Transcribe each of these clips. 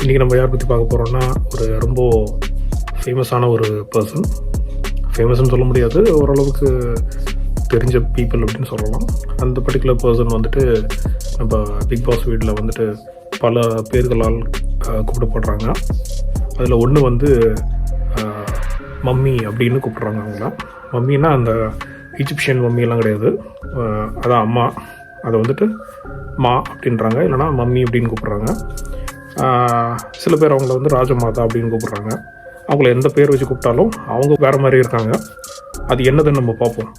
இன்றைக்கி நம்ம யாரை பற்றி பார்க்க போகிறோம்னா ஒரு ரொம்ப ஃபேமஸான ஒரு பர்சன். ஃபேமஸ்ன்னு சொல்ல முடியாது, ஓரளவுக்கு தெரிஞ்ச பீப்புள் அப்படின்னு சொல்லலாம். அந்த பர்டிகுலர் பர்சன் வந்துட்டு நம்ம பிக் பாஸ் வீட்டில் வந்துட்டு பல பேர்களால் கூப்பிடப்படுறாங்க. அதில் ஒன்று வந்து மம்மி அப்படின்னு கூப்பிட்றாங்க. அவங்கள மம்மின்னா அந்த ஈஜிப்ஷியன் மம்மியெல்லாம் கிடையாது, அதான் அம்மா. அதை வந்துட்டு மா அப்படின்றாங்க, இல்லைனா மம்மி அப்படின்னு கூப்பிட்றாங்க. சில பேர் அவங்கள வந்து ராஜமாதா அப்படின்னு கூப்பிட்றாங்க. அவங்கள எந்த பேர் வச்சு கூப்பிட்டாலும் அவங்க வேறு மாதிரி இருக்காங்க. அது என்னதுன்னு நம்ம பார்ப்போம்.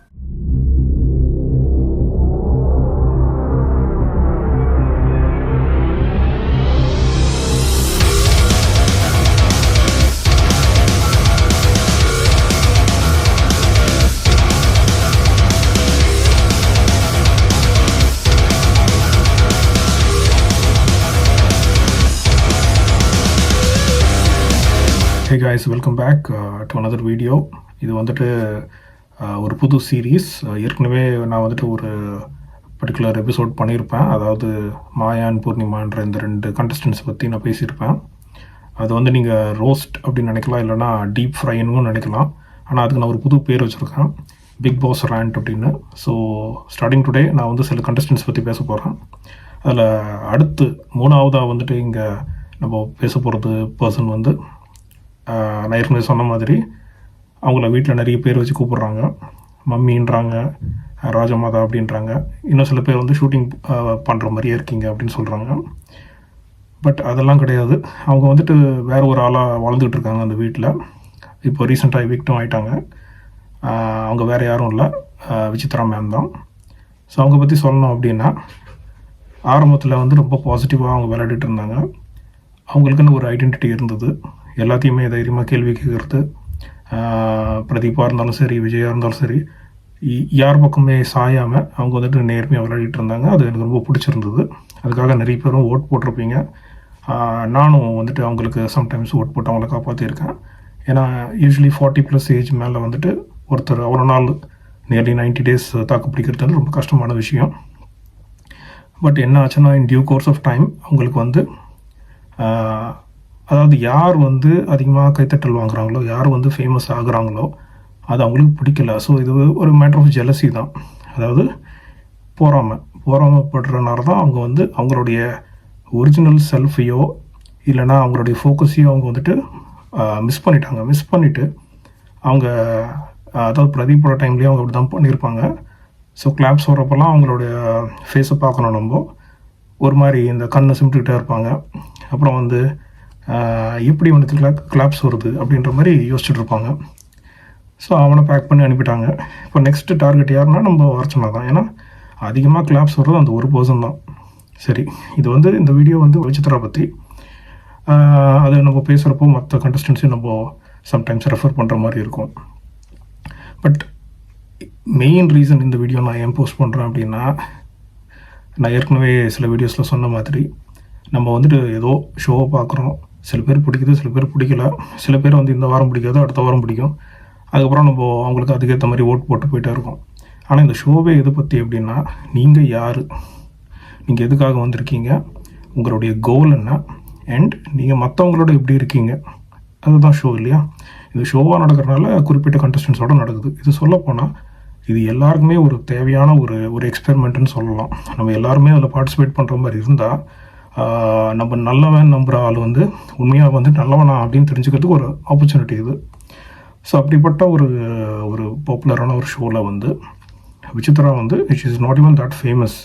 Hey guys, welcome back to another video. இது வந்துட்டு ஒரு புது சீரீஸ். ஏற்கனவே நான் வந்துட்டு ஒரு பர்டிகுலர் எபிசோட் பண்ணியிருப்பேன். அதாவது மாயான் பூர்ணிமான்ற இந்த 2 கண்டஸ்டன்ஸ் பற்றி நான் பேசியிருப்பேன். அது வந்து நீங்கள் ரோஸ்ட் அப்படின்னு நினைக்கலாம், இல்லைனா டீப் ஃப்ரைன்னு நினைக்கலாம். ஆனால் அதுக்கு நான் ஒரு புது பேர் வச்சுருக்கேன், பிக் பாஸ் ரேண்ட் அப்படின்னு. ஸோ ஸ்டார்டிங் டுடே நான் வந்து சில கண்டஸ்டன்ஸ் பற்றி பேச போகிறேன். அதில் அடுத்து 3ஆவதாக வந்துட்டு இங்கே நம்ம பேச போகிறது பர்சன் வந்து நான் ஏற்கனவே சொன்ன மாதிரி அவங்கள வீட்டில் நிறைய பேர் வச்சு கூப்பிட்றாங்க. மம்மின்றாங்க, ராஜமாதா அப்படின்றாங்க. இன்னும் சில பேர் வந்து ஷூட்டிங் பண்ணுற மாதிரியே இருக்கீங்க அப்படின்னு சொல்கிறாங்க. பட் அதெல்லாம் கிடையாது. அவங்க வந்துட்டு வேறு ஒரு ஆளாக வாழ்ந்துகிட்டு இருக்காங்க அந்த வீட்டில். இப்போ ரீசெண்டாக எவிக்டும் ஆகிட்டாங்க. அவங்க வேறு யாரும் இல்லை, விசித்ரா மேம் தான். ஸோ அவங்க பற்றி சொல்லணும் அப்படின்னா, ஆரம்பத்தில் வந்து ரொம்ப பாசிட்டிவாக அவங்க விளையாடிட்டு இருந்தாங்க. அவங்களுக்குன்னு ஒரு ஐடென்டிட்டி இருந்தது. எல்லாத்தையுமே தைரியமாக கேள்வி கேட்குறது. பிரதீப்பாக இருந்தாலும் சரி, விஜயாக இருந்தாலும் சரி, யார் பக்கமே சாயாமல் அவங்க வந்துட்டு நேர்மையாக விளையாடிட்டு இருந்தாங்க. அது எனக்கு ரொம்ப பிடிச்சிருந்தது. அதுக்காக நிறைய பேரும் ஓட் போட்டிருப்பீங்க. நானும் வந்துட்டு அவங்களுக்கு சம்டைம்ஸ் ஓட் போட்டு அவங்கள காப்பாற்றியிருக்கேன். ஏன்னா யூஸ்வலி 40+ ஏஜ் மேலே வந்துட்டு ஒருத்தர் அவ்வளோ நாள் நியர்லி 90 days தாக்கு பிடிக்கிறது ரொம்ப கஷ்டமான விஷயம். பட் என்ன ஆச்சுன்னா, in due course of time அவங்களுக்கு வந்து அதாவது யார் வந்து அதிகமாக கைத்தட்டல் வாங்குகிறாங்களோ, யார் வந்து ஃபேமஸ் ஆகுறாங்களோ அது அவங்களுக்கு பிடிக்கல. ஸோ இது ஒரு மேட்டர் ஆஃப் ஜெலசி தான். அதாவது போராமப்படுறதுனால தான் அவங்க வந்து அவங்களுடைய ஒரிஜினல் செல்ஃபையோ இல்லைனா அவங்களுடைய ஃபோக்கஸையோ அவங்க வந்துட்டு மிஸ் பண்ணிவிட்டு அவங்க அதாவது பிரதீப்போட டைம்லேயும் அவங்க அப்படி தான் பண்ணியிருப்பாங்க. ஸோ கிளாப்ஸ் வரப்போலாம் அவங்களுடைய ஃபேஸை பார்க்கணும். நம்ம ஒரு மாதிரி இந்த கண்ணை சிமிட்டுக்கிட்டே இருப்பாங்க. அப்புறம் வந்து எப்படி வந்து கிளாப்ஸ் வருது அப்படின்ற மாதிரி யோசிச்சுட்டு இருப்பாங்க. ஸோ அவனை பேக் பண்ணி அனுப்பிட்டாங்க. இப்போ நெக்ஸ்ட்டு டார்கெட் யாருன்னா நம்ம அர்ச்சனா தான். ஏன்னா அதிகமாக கிளாப்ஸ் வர்றது அந்த ஒரு பர்சன் தான். சரி, இது வந்து இந்த வீடியோ வந்து விசித்ரா பற்றி. அது நம்ம பேசுகிறப்போ மற்ற கண்டஸ்டன்ஸையும் நம்ம சம்டைம்ஸ் ரெஃபர் பண்ணுற மாதிரி இருக்கும். பட் மெயின் ரீசன் இந்த வீடியோ நான் ஏன் போஸ்ட் பண்ணுறேன் அப்படின்னா, நான் ஏற்கனவே சில வீடியோஸில் சொன்ன மாதிரி நம்ம வந்துட்டு ஏதோ ஷோவை பார்க்குறோம். சில பேர் பிடிக்குது, சில பேர் பிடிக்கல. சில பேர் வந்து இந்த வாரம் பிடிக்காது, அடுத்த வாரம் பிடிக்கும். அதுக்கப்புறம் நம்ம அவங்களுக்கு அதுக்கேற்ற மாதிரி ஓட் போட்டு போயிட்டே இருக்கோம். ஆனால் இந்த ஷோவே எது பற்றி அப்படின்னா, நீங்கள் யார், நீங்கள் எதுக்காக வந்திருக்கீங்க, உங்களுடைய கோல் என்ன, அண்ட் நீங்கள் மற்றவங்களோட எப்படி இருக்கீங்க, அதுதான் ஷோ இல்லையா? இது ஷோவாக நடக்கிறதுனால குறிப்பிட்ட கண்டஸ்டன்ஸோடு நடக்குது. இது சொல்லப்போனால் இது எல்லாருக்குமே ஒரு தேவையான ஒரு எக்ஸ்பெரிமெண்ட்டுன்னு சொல்லலாம். நம்ம எல்லாருமே அதில் பார்ட்டிசிபேட் பண்ணுற மாதிரி இருந்தால் நம்ம நல்லவன் நம்புகிற ஆள் வந்து உண்மையாக வந்து நல்லவனா அப்படின்னு தெரிஞ்சுக்கிறதுக்கு ஒரு ஆப்பர்ச்சுனிட்டி இது. ஸோ அப்படிப்பட்ட ஒரு பாப்புலரான ஒரு ஷோவில் வந்து விசித்ரா வந்து it is not even that famous.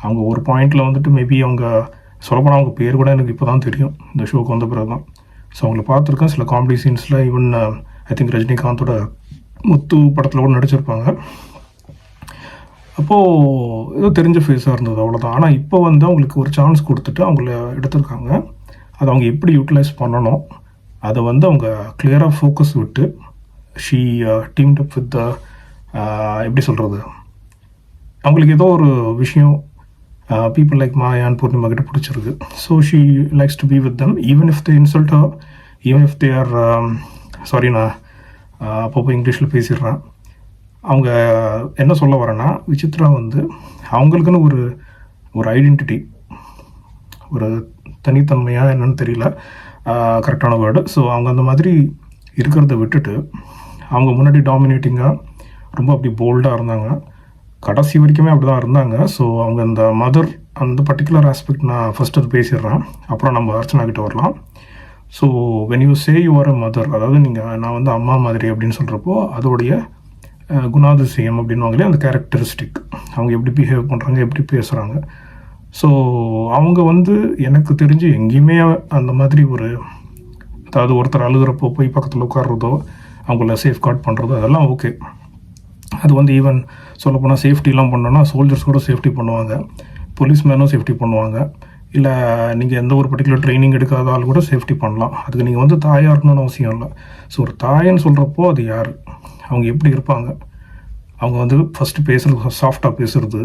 அவங்க ஒரு பாயிண்டில் வந்துட்டு மேபி அவங்க சொல்லப்போனால் அவங்க பேர் கூட எனக்கு இப்போ தான் தெரியும், இந்த ஷோக்கு வந்த பிறகு தான். ஸோ அவங்கள பார்த்துருக்கேன் சில காமெடி சீன்ஸில். ஈவன் ஐ திங்க் ரஜினிகாந்தோட முத்து படத்தில் கூட நடிச்சிருப்பாங்க. அப்போது ஏதோ தெரிஞ்ச ஃபேஸாக இருந்தது, அவ்வளோதான். ஆனால் இப்போ வந்து அவங்களுக்கு ஒரு சான்ஸ் கொடுத்துட்டு அவங்கள எடுத்திருக்காங்க. அதை அவங்க எப்படி யூட்டிலைஸ் பண்ணணும் அதை வந்து அவங்க கிளியராக ஃபோக்கஸ் விட்டு ஷீ டீம்ட் அப் வித் எப்படி சொல்கிறது, அவங்களுக்கு ஏதோ ஒரு விஷயம் பீப்புள் லைக் மாயான் பூர்ணிமா கிட்ட பிடிச்சிருக்கு. So she likes to be with them even if they insult her, even if they are sorry, நான் அப்பப்போ இங்கிலீஷில் பேசிடுறேன். அவங்க என்ன சொல்ல வரேன்னா, விசித்ரா வந்து அவங்களுக்குன்னு ஒரு ஐடென்டிட்டி, ஒரு தனித்தன்மையாக என்னன்னு தெரியல கரெக்டான வேர்டு. ஸோ அவங்க அந்த மாதிரி இருக்கிறத விட்டுட்டு அவங்க முன்னாடி டாமினேட்டிங்காக ரொம்ப அப்படி போல்டாக இருந்தாங்க. கடைசி வரைக்குமே அப்படி தான் இருந்தாங்க. ஸோ அவங்க அந்த மதர் அந்த பர்டிகுலர் ஆஸ்பெக்ட் நான் ஃபஸ்ட் அது பேசிடுறேன், அப்புறம் நம்ம அர்ச்சனா கிட்ட வரலாம். So when you say your a mother, அதாவது நான் வந்து அம்மா மாதிரி அப்படின்னு சொல்கிறப்போ அதோடைய குணாதிசயம் அப்படின்வாங்களே, அந்த கேரக்டரிஸ்டிக், அவங்க எப்படி பிஹேவ் பண்ணுறாங்க, எப்படி பேசுகிறாங்க. ஸோ அவங்க வந்து எனக்கு தெரிஞ்சு எங்கேயுமே அந்த மாதிரி ஒரு, அதாவது ஒருத்தர் அழுகிறப்போ போய் பக்கத்தில் உட்கார்றதோ அவங்கள சேஃப்கார்ட் பண்ணுறதோ அதெல்லாம் ஓகே. அது வந்து ஈவன் சொல்லப்போனால் சேஃப்டிலாம் பண்ணோன்னா சோல்ஜர்ஸ் கூட சேஃப்டி பண்ணுவாங்க, போலீஸ்மேனும் சேஃப்டி பண்ணுவாங்க. இல்லை நீங்கள் எந்த ஒரு பர்டிகுலர் ட்ரைனிங் எடுக்காத ஆள் கூட சேஃப்டி பண்ணலாம். அதுக்கு நீங்கள் வந்து தாயாக இருக்கணும்னு அவசியம் இல்லை. ஸோ ஒரு தாயன்னு சொல்கிறப்போ அது யார், அவங்க எப்படி இருப்பாங்க, அவங்க வந்து ஃபஸ்ட்டு பேசுகிறது சாஃப்டாக பேசுகிறது,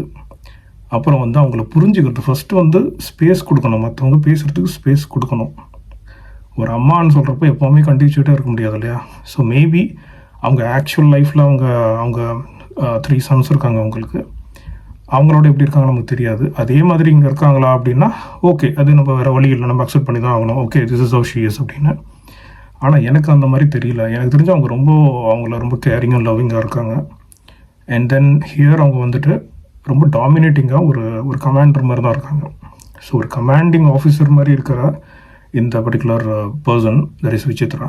அப்புறம் வந்து அவங்கள புரிஞ்சுக்கிறது, ஃபஸ்ட்டு வந்து ஸ்பேஸ் கொடுக்கணும், மற்றவங்க பேசுகிறதுக்கு ஸ்பேஸ் கொடுக்கணும். ஒரு அம்மான்னு சொல்கிறப்போ எப்போவுமே கண்டிச்சுட்டே இருக்க முடியாது இல்லையா. ஸோ மேபி அவங்க ஆக்சுவல் லைஃப்பில் அவங்க 3 சன்ஸ் இருக்காங்க அவங்களுக்கு, அவங்களோட எப்படி இருக்காங்க நமக்கு தெரியாது. அதே மாதிரி இங்கே இருக்காங்களா அப்படின்னா ஓகே, அது நம்ம வேறு வழி இல்லை, நம்ம அக்செப்ட் பண்ணி தான் ஆகணும். Okay, this is how she is அப்படின்னு. ஆனால் எனக்கு அந்த மாதிரி தெரியல. எனக்கு தெரிஞ்சு அவங்க அவங்கள ரொம்ப கேரிங்கும் லவ்விங்காக இருக்காங்க. அண்ட் தென் ஹியர் அவங்க வந்துட்டு ரொம்ப டாமினேட்டிங்காக ஒரு கமாண்டர் மாதிரி தான் இருக்காங்க. ஸோ ஒரு கமாண்டிங் ஆஃபீஸர் மாதிரி இருக்கிற இந்த particular person, that is Vichitra,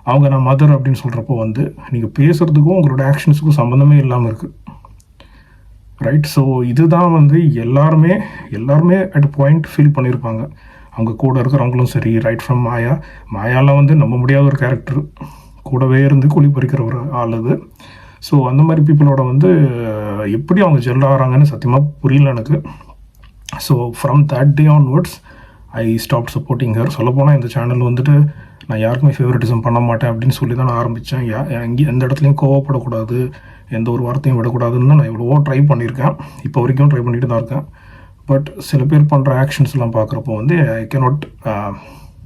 அவங்க நான் மதர் அப்படின்னு சொல்கிறப்போ வந்து நீங்கள் பேசுகிறதுக்கும் உங்களோட ஆக்ஷன்ஸுக்கும் சம்மந்தமே இல்லாமல் இருக்குது, ரைட். ஸோ இதுதான் வந்து எல்லாருமே அட் பாயிண்ட் ஃபீல் பண்ணியிருப்பாங்க. அவங்க கூட இருக்கிறவங்களும் சரி, ரைட் ஃப்ரம் மாயாலாம் வந்து நம்ப முடியாத ஒரு கேரக்டர், கூடவே இருந்து குழி பறிக்கிற ஒரு ஆள் அது. ஸோ அந்த மாதிரி பீப்புளோட வந்து எப்படி அவங்க ஜெல் ஆகிறாங்கன்னு சத்தியமாக புரியல எனக்கு. So from that day onwards I stop supporting her. சொல்லப்போனால் இந்த சேனல் வந்துட்டு நான் யாருக்குமே ஃபேவரட்டிசம் பண்ண மாட்டேன் அப்படின்னு சொல்லி தான் நான் ஆரம்பித்தேன். எந்த இடத்துலையும் கோவப்படக்கூடாது, எந்த ஒரு வார்த்தையும் விடக்கூடாதுன்னு நான் எவ்வளவோ ட்ரை பண்ணியிருக்கேன், இப்போ வரைக்கும் ட்ரை பண்ணிட்டு தான் இருக்கேன். பட் சில பேர் பண்ணுற ஆக்ஷன்ஸ்லாம் பார்க்குறப்போ வந்து ஐ கேனாட்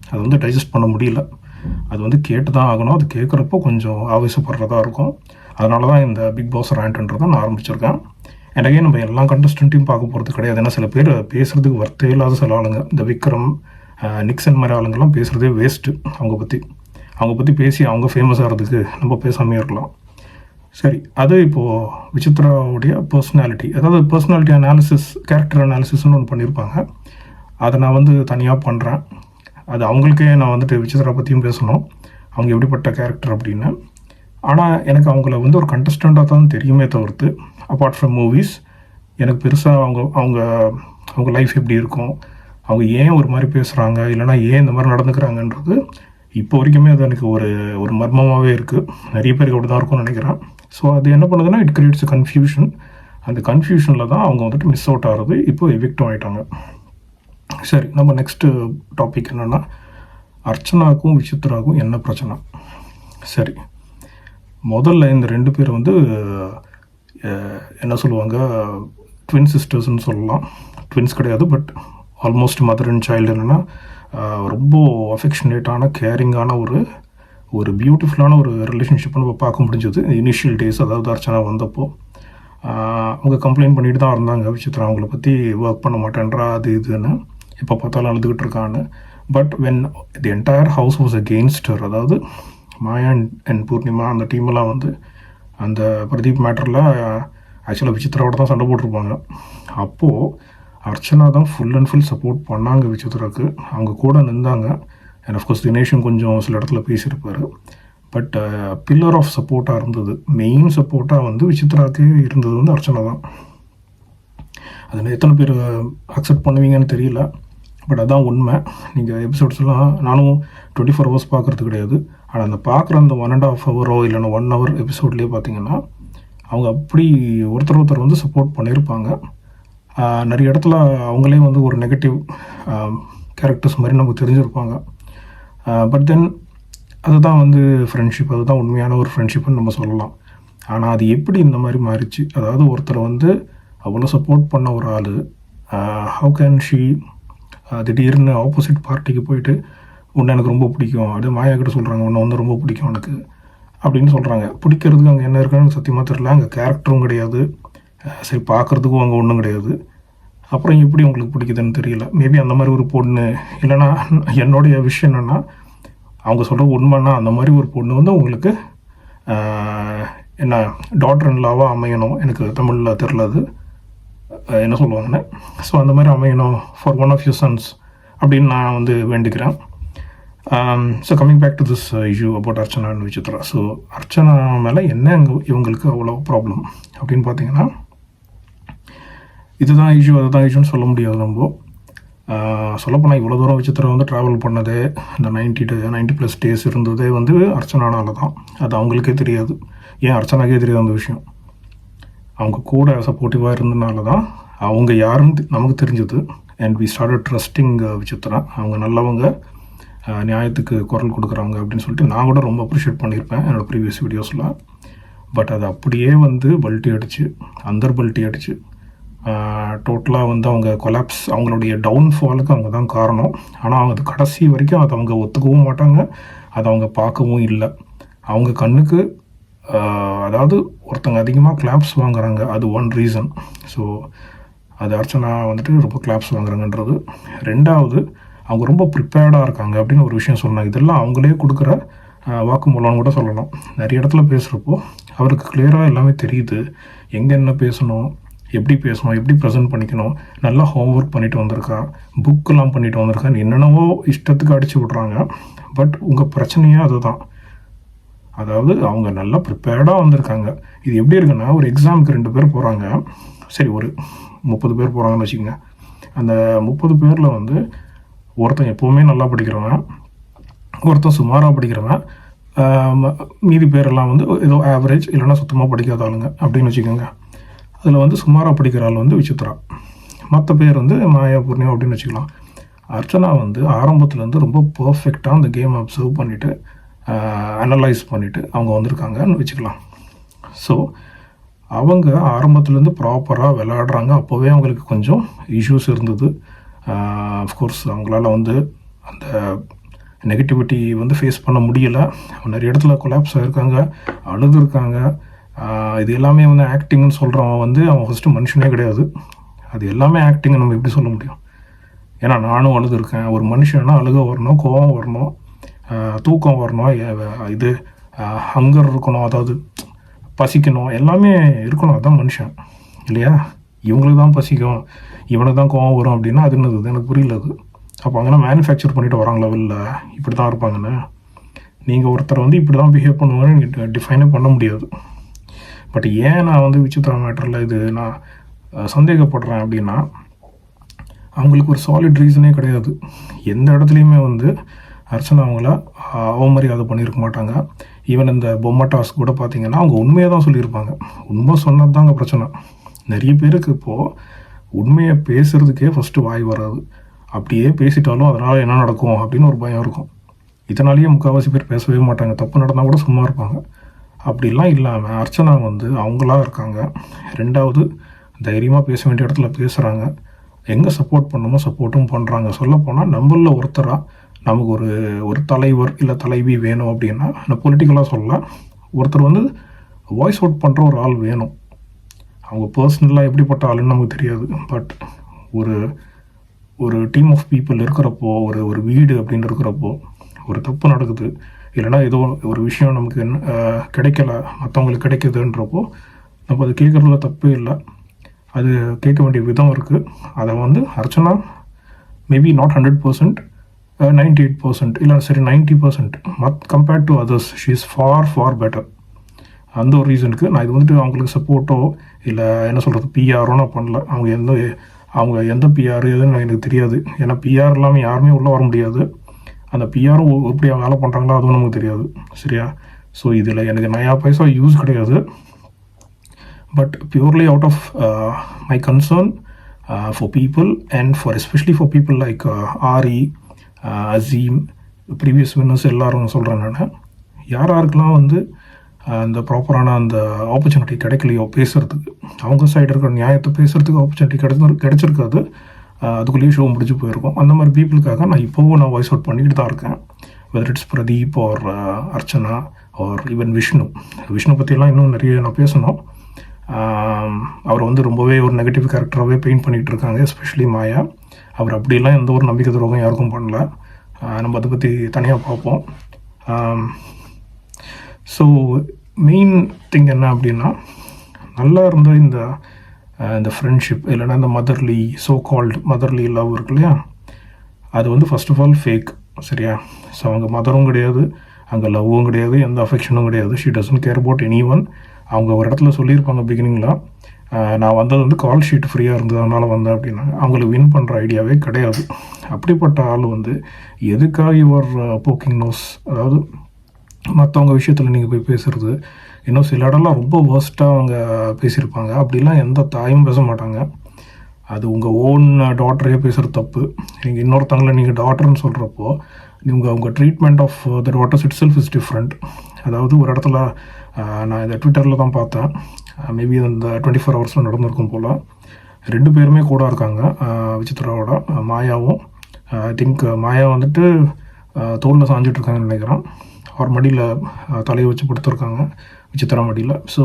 அது வந்து டைஜஸ்ட் பண்ண முடியல. அது வந்து கேட்டு தான் ஆகணும். அது கேட்குறப்போ கொஞ்சம் ஆவேசப்படுறதா இருக்கும். அதனால தான் இந்த பிக் பாஸ் ரேண்ட்ன்றதை நான் ஆரம்பிச்சிருக்கேன். எனக்கே நம்ம எல்லா கண்டஸ்டன்ட்டையும் பார்க்க போகிறது கிடையாது. ஏன்னா சில பேர் பேசுகிறதுக்கு வர்த்தே இல்லாத சில ஆளுங்க, இந்த விக்ரம், நிக்சன் மாதிரி ஆளுங்கெல்லாம் பேசுகிறதே வேஸ்ட்டு. அவங்க பற்றி பேசி அவங்க ஃபேமஸ் ஆகிறதுக்கு நம்ம பேசாமே இருக்கலாம். சரி, அது இப்போது விசித்ராவுடைய பர்சனாலிட்டி, அதாவது பர்சனாலிட்டி அனாலிசிஸ், கேரக்டர் அனாலிசிஸ்ன்னு ஒன்று பண்ணியிருப்பாங்க. அதை நான் வந்து தனியாக பண்ணுறேன். அது அவங்களுக்கே நான் வந்துட்டு விசித்ரா பற்றியும் பேசணும், அவங்க எப்படிப்பட்ட கேரக்டர் அப்படின்னு. ஆனால் எனக்கு அவங்கள வந்து ஒரு கண்டஸ்டண்ட்டாக தான் தெரியுமே தவிர்த்து, அப்பார்ட் ஃப்ரம் மூவிஸ் எனக்கு பெருசாக அவங்க லைஃப் எப்படி இருக்கும், அவங்க ஏன் ஒரு மாதிரி பேசுகிறாங்க, இல்லைனா ஏன் இந்த மாதிரி நடந்துக்கிறாங்கன்றது இப்போ வரைக்குமே அது எனக்கு ஒரு மர்மமாகவே இருக்குது. நிறைய பேருக்கு அப்படி தான் இருக்கும்னு நினைக்கிறேன். ஸோ அது என்ன பண்ணுதுன்னா, இட் கிரியேட்ஸ் கன்ஃபியூஷன். அந்த கன்ஃபியூஷனில் தான் அவங்க வந்துட்டு மிஸ் அவுட் ஆகிறது, இப்போ எவிக்டும் ஆகிட்டாங்க. சரி, நம்ம நெக்ஸ்ட்டு டாபிக் என்னென்னா, அர்ச்சனாவுக்கும் விசித்ராவுக்கும் என்ன பிரச்சனை. சரி, முதல்ல இந்த 2 பேர் வந்து என்ன சொல்லுவாங்க, ட்வின் சிஸ்டர்ஸ்ன்னு சொல்லலாம். ட்வின்ஸ் கிடையாது, but almost mother and child. என்னென்னா ரொம்ப அஃபெக்ஷனேட்டான, கேரிங்கான ஒரு பியூட்டிஃபுல்லான ஒரு ரிலேஷன்ஷிப்பை நம்ம பார்க்க முடிஞ்சது இனிஷியல் டேஸ். அதாவது அர்ச்சனா வந்தப்போ அவங்க கம்ப்ளைண்ட் பண்ணிட்டு தான் இருந்தாங்க, விசித்ரா அவங்கள பற்றி ஒர்க் பண்ண மாட்டேன்றா, அது இதுன்னு, எப்போ பார்த்தாலும் அழுதுகிட்டு இருக்கான்னு. But when the entire house was against her, அதாவது மாயா அண்ட் பூர்ணிமா அந்த டீமெல்லாம் வந்து அந்த பிரதீப் மேட்டரில் ஆக்சுவலாக விசித்ராவோட தான் சண்டை போட்டிருப்பாங்க. அப்போது அர்ச்சனா தான் ஃபுல் அண்ட் ஃபுல் சப்போர்ட் பண்ணாங்க விசித்ராவுக்கு, அவங்க கூட நின்றாங்க. அண்ட் அஃப்கோர்ஸ் தினேஷும் கொஞ்சம் சில இடத்துல பேசியிருப்பார். பட் பில்லர் ஆஃப் சப்போர்ட்டாக இருந்தது, மெயின் சப்போர்ட்டாக வந்து விசித்ராவுக்கே இருந்தது வந்து அர்ச்சனா தான். அதில் எத்தனை பேர் அக்செப்ட் பண்ணுவீங்கன்னு தெரியல, பட் அதான் உண்மை. நீங்கள் எபிசோட்ஸ்லாம் நானும் 24 ஹவர்ஸ் பார்க்குறது கிடையாது, ஆனால் அந்த பார்க்குற அந்த 1.5 ஹவரோ இல்லைன்னா 1 ஹவர் எபிசோட்லேயே பார்த்தீங்கன்னா அவங்க அப்படி ஒருத்தர் வந்து சப்போர்ட் பண்ணியிருப்பாங்க. நிறைய இடத்துல அவங்களே வந்து ஒரு நெகட்டிவ் கேரக்டர்ஸ் மாதிரி நமக்கு தெரிஞ்சிருப்பாங்க. பட் தென் அதுதான் வந்து ஃப்ரெண்ட்ஷிப், அதுதான் உண்மையான ஒரு ஃப்ரெண்ட்ஷிப்னு நம்ம சொல்லலாம். ஆனால் அது எப்படி இந்த மாதிரி மாறிச்சு, அதாவது ஒருத்தரை வந்து அவ்வளோ சப்போர்ட் பண்ண ஒரு ஆள், ஹவு கேன் ஷீ திடீர்னு ஆப்போசிட் பார்ட்டிக்கு போயிட்டு உன்னை எனக்கு ரொம்ப பிடிக்கும், அப்படியே மாயா கிட்ட சொல்கிறாங்க உன்னை வந்து ரொம்ப பிடிக்கும் எனக்கு அப்படின்னு சொல்கிறாங்க. பிடிக்கிறதுக்கு அங்கே என்ன இருக்குன்னு சத்தியமாக தெரியல. அங்கே கேரக்டரும் கிடையாது, சரி பார்க்குறதுக்கும் அங்கே ஒன்றும் கிடையாது. அப்புறம் எப்படி உங்களுக்கு பிடிக்குதுன்னு தெரியல. மேபி அந்த மாதிரி ஒரு பொண்ணு, இல்லைனா என்னுடைய விஷயம் என்னென்னா, அவங்க சொல்கிற உண்மைன்னா அந்த மாதிரி ஒரு பொண்ணு வந்து உங்களுக்கு என்ன டாட்டர் இன் லாவாக அமையணும். எனக்கு தமிழில் தெரில அது என்ன சொல்லுவாங்கன்னு. ஸோ அந்த மாதிரி அமையணும் for one of your sons அப்படின்னு நான் வந்து வேண்டிக்கிறேன். So coming back to this issue about Archana and Vichitra. So Archana மேலே என்ன இவங்களுக்கு அவ்வளோ ப்ராப்ளம் அப்படின்னு பார்த்தீங்கன்னா, இதுதான் இஷ்யூ அதுதான் இஷ்யூன்னு சொல்ல முடியாது. நம்ம சொல்லப்போனால் இவ்வளோ தூரம் விசித்ரா வந்து ட்ராவல் பண்ணதே, இந்த 90+ டேஸ் இருந்ததே வந்து அர்ச்சனானால தான். அது அவங்களுக்கே தெரியாது. ஏன் அர்ச்சனாக்கே தெரியாது அந்த விஷயம். அவங்க கூட சப்போர்ட்டிவாக இருந்ததுனால தான் அவங்க யாருன்னு நமக்கு தெரிஞ்சது. And we started trusting Vichitra. அவங்க நல்லவங்க, நியாயத்துக்கு குரல் கொடுக்குறாங்க அப்படின்னு சொல்லிட்டு நான் கூட ரொம்ப அப்ரிஷியேட் பண்ணியிருப்பேன் என்னோடய ப்ரீவியஸ் வீடியோஸில். பட் அது அப்படியே வந்து பல்ட்டி அடிச்சு, பல்ட்டி அடிச்சு டோட்டலாக வந்து அவங்க கொலாப்ஸ், அவங்களுடைய டவுன்ஃபாலுக்கு அவங்க தான் காரணம். ஆனால் அவங்க அது கடைசி வரைக்கும் அதை அவங்க ஒத்துக்கவும் மாட்டாங்க, அதை அவங்க பார்க்கவும் இல்லை. அவங்க கண்ணுக்கு அதாவது ஒருத்தங்க அதிகமாக கிளாப்ஸ் வாங்குறாங்க, அது ஒன் ரீசன். ஸோ அது அர்ச்சனா வந்துட்டு ரொம்ப கிளாப்ஸ் வாங்குறாங்கன்றது. ரெண்டாவது, அவங்க ரொம்ப ப்ரிப்பேர்டாக இருக்காங்க அப்படின்னு ஒரு விஷயம் சொன்னாங்க. இதெல்லாம் அவங்களே கொடுக்குற வாக்குமூலம்னு கூட சொல்லலாம். நிறைய இடத்துல பேசுகிறப்போ அவருக்கு கிளியராக எல்லாமே தெரியுது. எங்கே என்ன பேசணும், எப்படி பேசணும், எப்படி ப்ரெசென்ட் பண்ணிக்கணும், நல்லா ஹோம்ஒர்க் பண்ணிட்டு வந்திருக்கா, புக்கெல்லாம் பண்ணிட்டு வந்திருக்கான்னு என்னென்னவோ இஷ்டத்துக்கு அடித்து விட்றாங்க. பட் உங்கள் பிரச்சனையே அதுதான். அதாவது அவங்க நல்லா ப்ரிப்பேர்டாக வந்திருக்காங்க. இது எப்படி இருக்குன்னா, ஒரு எக்ஸாமுக்கு 2 பேர் போகிறாங்க. சரி, ஒரு 30 பேர் போகிறாங்கன்னு வச்சுக்கோங்க. அந்த 30 பேரில் வந்து ஒருத்தன் எப்போவுமே நல்லா படிக்கிறவன், ஒருத்தன் சுமாராக படிக்கிறவன், மீதி பேரெல்லாம் வந்து ஏதோ ஆவரேஜ் இல்லைன்னா சுத்தமாக படிக்காத ஆளுங்க அப்படின்னு வச்சுக்கோங்க. அதில் வந்து சுமாராக படிக்கிற ஆள் வந்து விசித்ரா, மற்ற பேர் வந்து மாயா பூர்ணிமா அப்படின்னு வச்சுக்கலாம். அர்ச்சனா வந்து ஆரம்பத்துலேருந்து ரொம்ப பர்ஃபெக்டாக அந்த கேம் அப்சர்வ் பண்ணிவிட்டு அனலைஸ் பண்ணிவிட்டு அவங்க வந்திருக்காங்கன்னு வச்சுக்கலாம். ஸோ அவங்க ஆரம்பத்துலேருந்து ப்ராப்பராக விளையாடுறாங்க. அப்போவே அவங்களுக்கு கொஞ்சம் இஷ்யூஸ் இருந்தது. அஃப்கோர்ஸ் அவங்களால வந்து அந்த நெகட்டிவிட்டி வந்து ஃபேஸ் பண்ண முடியலை. நிறைய இடத்துல கொலாப்ஸ் ஆகிருக்காங்க, அழுதுருக்காங்க. இது எல்லாமே வந்து ஆக்டிங்னு சொல்கிறவன் வந்து அவன் ஃபஸ்ட்டு மனுஷனே கிடையாது. அது எல்லாமே ஆக்டிங்னு நம்ம எப்படி சொல்ல முடியும்? ஏன்னா நானும் அழுதுருக்கேன். ஒரு மனுஷன்னா அழுக வரணும், கோபம் வரணும், தூக்கம் வரணும், இது ஹங்கர் இருக்கணும், அதாவது பசிக்கணும், எல்லாமே இருக்கணும். அதுதான் மனுஷன் இல்லையா? இவங்களுக்கு தான் பசிக்கும், இவனுக்கு தான் கோவம் வரும் அப்படின்னா அது என்னது? எனக்கு புரியல அது. அப்போ அங்கெல்லாம் மேனுஃபேக்சர் பண்ணிட்டு வராங்களா? இல்லை, இப்படி தான் இருப்பாங்கன்னு. நீங்கள் ஒருத்தரை வந்து இப்படி தான் பிஹேவ் பண்ணுவாங்கன்னு நீங்கள் டிஃபைனே பண்ண முடியாது. பட் ஏன் நான் வந்து விசித்ரா மேட்டரில் இது நான் சந்தேகப்படுறேன் அப்படின்னா, அவங்களுக்கு ஒரு சாலிட் ரீசனே கிடையாது. எந்த இடத்துலையுமே வந்து அர்ச்சனா அவங்கள அவமரியாதை பண்ணியிருக்க மாட்டாங்க. ஈவன் இந்த பொம்மை டாஸ்க் கூட பார்த்தீங்கன்னா அவங்க உண்மையை தான் சொல்லியிருப்பாங்க. உண்மை சொன்னது தாங்க பிரச்சனை. நிறைய பேருக்கு இப்போது உண்மையை பேசுகிறதுக்கே ஃபஸ்ட்டு வாய் வராது. அப்படியே பேசிட்டாலும் அதனால் என்ன நடக்கும் அப்படின்னு ஒரு பயம் இருக்கும். இதனாலேயே முக்கால்வாசி பேர் பேசவே மாட்டாங்க. தப்பு நடந்தால் கூட சும்மா இருப்பாங்க. அப்படிலாம் இல்லாமல் அர்ச்சனா வந்து அவங்களா இருக்காங்க. ரெண்டாவது, தைரியமாக பேச வேண்டிய இடத்துல பேசுகிறாங்க. எங்கே சப்போர்ட் பண்ணணுமோ சப்போர்ட்டும் பண்ணுறாங்க. சொல்லப்போனால் நம்மளில் ஒருத்தராக நமக்கு ஒரு தலைவர் இல்லை தலைவி வேணும் அப்படின்னா, நான் பொலிட்டிக்கலாக சொல்லலாம், ஒருத்தர் வந்து வாய்ஸ் அவுட் பண்ணுற ஒரு ஆள் வேணும். அவங்க பர்சனலாக எப்படிப்பட்ட ஆளுன்னு நமக்கு தெரியாது. பட் ஒரு டீம் ஆஃப் பீப்புள் இருக்கிறப்போ, ஒரு வீடு அப்படின்னு இருக்கிறப்போ, ஒரு தப்பு நடக்குது இல்லைனா ஏதோ ஒரு விஷயம் நமக்கு கிடைக்கல, மற்றவங்களுக்கு கிடைக்குதுன்றப்போ நம்ம அது கேட்குறதுல தப்பே இல்லை. அது கேட்க வேண்டிய விதம் இருக்குது. அதை வந்து அர்ச்சனா மேபி நாட் 100%, 98% இல்லை சரி 90% compared to others she is for better. அந்த ஒரு ரீசனுக்கு நான் இது வந்துட்டு அவங்களுக்கு சப்போர்ட்டோ இல்லை என்ன சொல்கிறது பிஆரோ நான் பண்ணல. அவங்க எந்த பிஆர் எதுன்னு எனக்கு தெரியாது. ஏன்னா பிஆர் இல்லாமல் யாருமே உள்ளே வர முடியாது. அந்த பிஆரும் எப்படி வேலை பண்ணுறாங்களோ அதுவும் நமக்கு தெரியாது. சரியா? ஸோ இதில் எனக்கு நயா பைசா யூஸ் கிடையாது. But purely out of my concern for people and especially for people like Aari, Azeem, previous winners எல்லாரும் சொல்கிறேன் நான். யாருக்கெல்லாம் வந்து அந்த ப்ராப்பரான அந்த ஆப்பர்ச்சுனிட்டி கிடைக்கலையோ பேசுகிறதுக்கு, அவங்க சைடு இருக்கிற நியாயத்தை பேசுகிறதுக்கு ஆப்பர்ச்சுனிட்டி கிடைச்சிருக்காது, அதுக்குள்ளேயே ஷோ முடிஞ்சு போயிருக்கும். அந்த மாதிரி பீப்புளுக்காக நான் இப்போவும் நான் வாய்ஸ் அவுட் பண்ணிக்கிட்டு தான் இருக்கேன். Whether it's Pradeep or Archana or even Vishnu பற்றியெல்லாம் இன்னும் நிறைய நான் பேசணும். அவரை வந்து ரொம்பவே ஒரு நெகட்டிவ் கேரக்டராகவே பெயிண்ட் பண்ணிகிட்டு இருக்காங்க, எஸ்பெஷலி மாயா. அவர் அப்படிலாம் எந்த ஒரு நம்பிக்கை துரோகம் யாருக்கும் பண்ணல. நம்ம அதை பற்றி தனியாக பார்ப்போம். ஸோ மெயின் திங் என்ன அப்படின்னா, நல்லா இருந்த இந்த ஃப்ரெண்ட்ஷிப் இல்லைன்னா இந்த மதர்லி கால்டு மதர்லி லவ் இருக்கு இல்லையா, அது வந்து ஃபர்ஸ்ட் ஆஃப் ஆல் ஃபேக். சரியா? ஸோ அவங்க மதரும் கிடையாது, அங்கே லவ்வும் கிடையாது, எந்த அஃபெக்ஷனும் கிடையாது. She doesn't care about any one. அவங்க ஒரு இடத்துல சொல்லியிருப்பாங்க பிகினிங்கில், நான் வந்தது வந்து கால் ஷீட் ஃப்ரீயாக இருந்தது அதனால் வந்தேன் அப்படின்னாங்க. அவங்களுக்கு வின் பண்ணுற ஐடியாவே கிடையாது. அப்படிப்பட்ட ஆள் வந்து எதுக்காக யுவர் போக்கிங் நோஸ், அதாவது மற்றவங்க விஷயத்தில் நீங்கள் போய் பேசுகிறது, இன்னும் சில இடம்லாம் ரொம்ப வேர்ஸ்ட்டாக அவங்க பேசியிருப்பாங்க. அப்படிலாம் எந்த தாயும் பேச மாட்டாங்க. அது உங்கள் ஓன் டாட்டரையே பேசுகிற தப்பு. நீங்கள் இன்னொருத்தவங்களை நீங்கள் டாட்டர்னு சொல்கிறப்போ உங்கள் treatment of the daughters itself is different. அதாவது ஒரு இடத்துல நான் இதை ட்விட்டரில் தான் பார்த்தேன், மேபி இந்த 24 ஹவர்ஸில் நடந்திருக்கும் போல். 2 பேருமே கூட இருக்காங்க, விசித்ராவோட மாயாவும். ஐ திங்க் மாயா வந்துட்டு தோளில் சாஞ்சிட்ருக்காங்கன்னு நினைக்கிறேன், அவர் மடியில் தலையை வச்சு படுத்துருக்காங்க விசித்ரா மடியில். ஸோ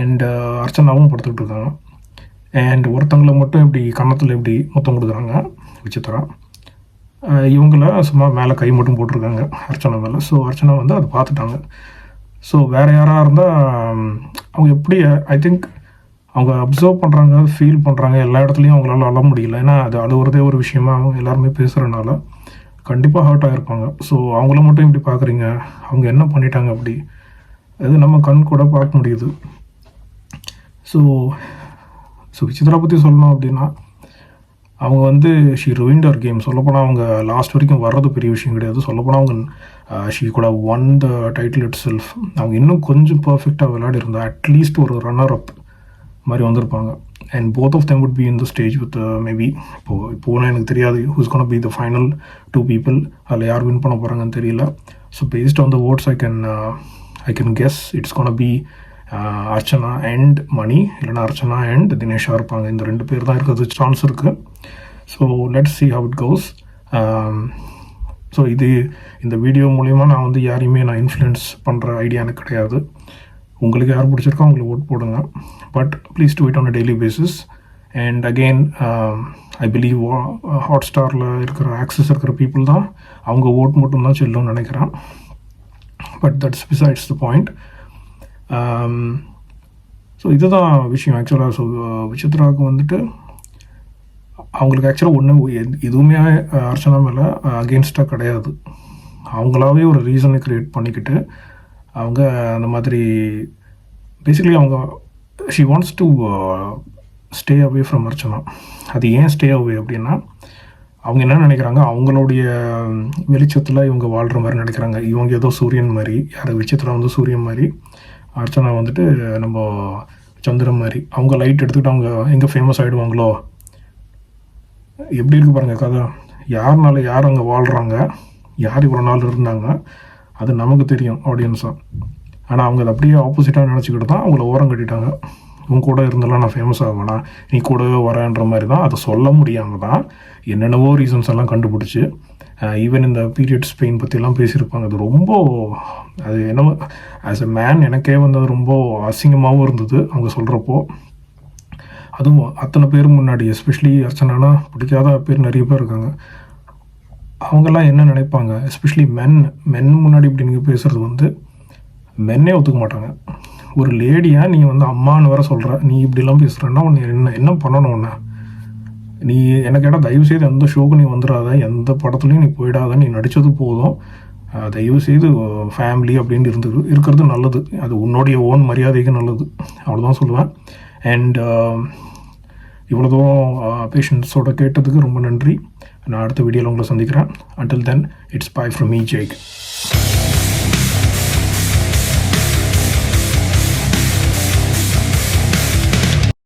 அண்ட் அர்ச்சனாவும் படுத்துக்கிட்டு இருக்காங்க. அண்ட் ஒருத்தங்களை மட்டும் இப்படி கன்னத்தில் இப்படி முத்தம் கொடுக்குறாங்க விசித்ரா. இவங்கள சும்மா மேலே கை மட்டும் போட்டிருக்காங்க அர்ச்சனா மேலே. ஸோ அர்ச்சனா வந்து அதை பார்த்துட்டாங்க. ஸோ வேறு யாராக இருந்தால் அவங்க எப்படி, ஐ திங்க் அவங்க அப்சர்வ் பண்ணுறாங்க, ஃபீல் பண்ணுறாங்க, எல்லா இடத்துலையும் அவங்களால அழ முடியல. ஏன்னா அது அழுவுறதே ஒரு விஷயமா அவங்க எல்லாருமே பேசுகிறனால கண்டிப்பாக ஹர்ட் ஆகிருப்பாங்க. ஸோ அவங்கள மட்டும் இப்படி பார்க்குறீங்க, அவங்க என்ன பண்ணிட்டாங்க அப்படி, அது நம்ம கண் கூட பார்க்க முடியுது. ஸோ விசித்ரா பற்றி சொல்லணும் அப்படின்னா, அவங்க வந்து ஷீ ruined her கேம். சொல்லப்போனால் அவங்க லாஸ்ட் வரைக்கும் வர்றது பெரிய விஷயம் கிடையாது. சொல்லப்போனால் அவங்க ஷீ கூட one the title it self. அவங்க இன்னும் கொஞ்சம் பர்ஃபெக்டாக விளையாடி இருந்தால் அட்லீஸ்ட் ஒரு ரன்னர் அப் மாதிரி வந்திருப்பாங்க. And both of them would be in the stage with maybe இப்போது எனக்கு தெரியாது who's gonna be the final 2 people. அதில் யார் வின் பண்ண போகிறாங்கன்னு தெரியல. So based on the votes I can guess it's gonna be Archana and Mani, இல்லைனா அர்ச்சனா அண்ட் தினேஷாக இருப்பாங்க. இந்த 2 பேர் தான் இருக்கிறது சான்ஸ் இருக்குது. So let's see how it goes. So இந்த வீடியோ மூலிமா நான் வந்து யாரையுமே நான் இன்ஃப்ளூயன்ஸ் பண்ணுற ஐடியா எனக்கு கிடையாது. உங்களுக்கு யார் பிடிச்சிருக்கோ அவங்களுக்கு ஓட் போடுங்க, but please do it on a daily basis. And again I believe ஹாட்ஸ்டாரில் இருக்கிற ஆக்சஸ் இருக்கிற பீப்புள் தான் அவங்க ஓட் மட்டும்தான் செல்லும்னு நினைக்கிறேன். But that's besides the point. So இதுதான் விஷயம் ஆக்சுவலாக. ஸோ விசித்ராவுக்கு வந்துட்டு அவங்களுக்கு ஆக்சுவலாக எதுவுமே அர்ச்சனா மேலே அகெயின்ஸ்டாக கிடையாது. அவங்களாவே ஒரு ரீசனை க்ரியேட் பண்ணிக்கிட்டு அவங்க அந்த மாதிரி பேசிக்கலி அவங்க she wants to stay away from Archana. அது ஏன் ஸ்டே அவே அப்படின்னா, அவங்க என்ன நினைக்கிறாங்க, அவங்களுடைய வெளிச்சத்தில் இவங்க வாழ்கிற மாதிரி நினைக்கிறாங்க. இவங்க ஏதோ சூரியன் மாதிரி, யார் விசித்ரா வந்து சூரியன் மாதிரி, அர்ச்சனா வந்துட்டு நம்ம சந்திரன் மாதிரி. அவங்க லைட் எடுத்துக்கிட்டு அவங்க எங்கே ஃபேமஸ் ஆகிடுவாங்களோ. எப்படி இருக்கு பாருங்கள் கதை. யாருனால யார் அங்கே வாழ்கிறாங்க, யார் இவ்வளோ நாள் இருந்தாங்க, அது நமக்கு தெரியும் ஆடியன்ஸாக. ஆனால் அவங்க அதை அப்படியே ஆப்போசிட்டாக நினச்சிக்கிட்டு தான் அவங்கள ஓரம் கட்டிட்டாங்க. உன் கூட இருந்தாலும் நான் ஃபேமஸ் ஆகவேனா, நீ கூடவே வரேன்ற மாதிரி தான். அதை சொல்ல முடியாமல் தான் என்னென்னவோ ரீசன்ஸ் எல்லாம் கண்டுபிடிச்சி ஈவன் இந்த பீரியட்ஸ் பெயின் பற்றிலாம் பேசியிருப்பாங்க. அது என்னமோ ஆஸ் எ மேன் எனக்கே வந்து அது ரொம்ப அசிங்கமாகவும் இருந்தது அவங்க சொல்கிறப்போ. அதுவும் அத்தனை பேர் முன்னாடி, எஸ்பெஷலி அர்ச்சனானா பிடிக்காத பேர் நிறைய பேர் இருக்காங்க. அவங்கெல்லாம் என்ன நினைப்பாங்க, எஸ்பெஷலி மென் முன்னாடி இப்படி நீங்கள் பேசுகிறது வந்து மென்னே ஒத்துக்க மாட்டாங்க. ஒரு லேடியாக நீ வந்து அம்மான்னு வேற சொல்கிற, நீ இப்படிலாம் பேசுகிறன்னா உன்னை என்ன பண்ணணும்? உன்னை நீ எனக்கு கேட்டால் தயவுசெய்து எந்த ஷோக்கு நீ வந்துடாத, எந்த படத்துலையும் நீ போயிடாத, நீ நடித்தது போதும், தயவுசெய்து ஃபேமிலி அப்படின்னு இருக்கிறது நல்லது. அது உன்னுடைய ஓன் மரியாதைக்கு நல்லது, அவ்வளோதான் சொல்லுவேன். அண்ட் இவ்வளோ தூரம் பேஷன்ஸோட கேட்டதுக்கு ரொம்ப நன்றி. நான் அடுத்த வீடியோவில் உங்களை சந்திக்கிறேன். Until then, it's bye from me, Jake.